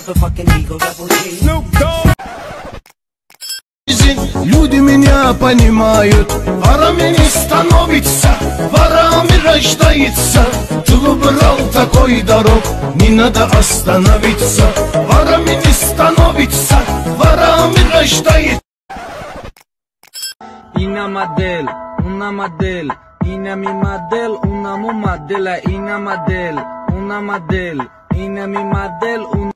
motherfucking Eagle Double G. Snoop Dogg. Люди меня понимают. Пора мне становиться, пора мне рождается. Клуб брал такой дорог, не надо остановиться. Пора мне становиться, пора мне рождается. Una model, una model, ina mi model, una mu modela, ina model, una model, ina mi model, una.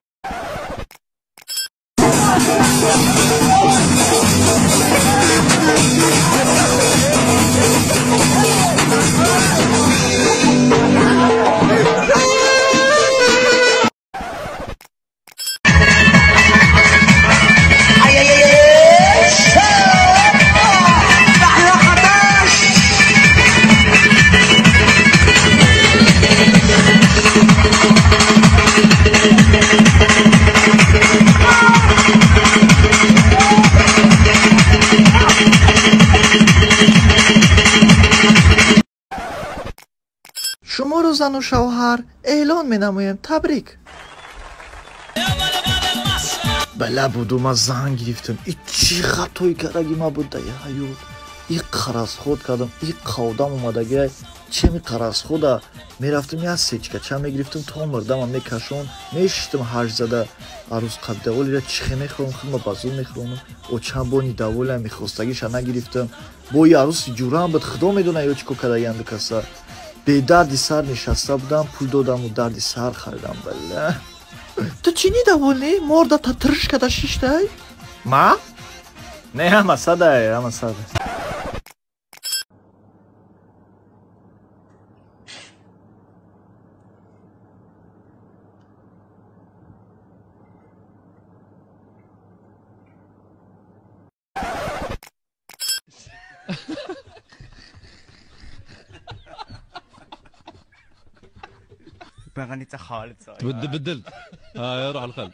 شما رو زن و شوهر اعلان می نمویم تبریک. بله بودم از زن گرفتم ای چی خطایی کرگی ما بود دیگه حیوت ای قرص خود کردم ای قودم اومدگه چه می قرص خوده می رفتم یه سیچکه چه می گرفتم تا مردم هم می کشون می ششتم هرش زده عروض قبده ولی را چخه می خورم خیلی ما بازون می خورم و چند بانی دوله می خواستگیش نگرفتم با یه عروض جوره هم بد خدا می دونه یا چکو کده ینده کسا به دردی سر نشسته بودم پول دادم و دردی سر خریدم بله. تو چی نیدوانی؟ مرده تا ترش کده شیشته؟ ما؟ نه همه سده همه سده. غنيت خالد بدلت ها روح الخلد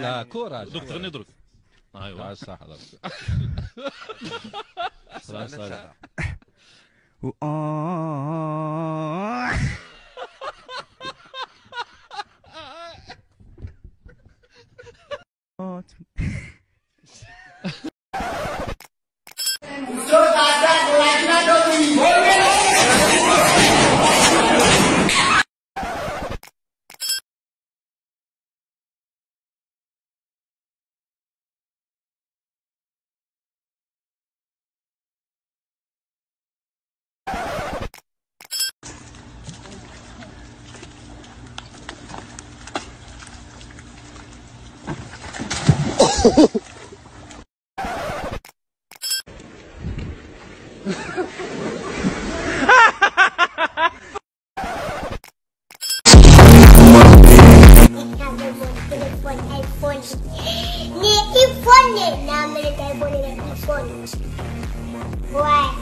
لا كورة دوك تغني دروك ايوه صح Why?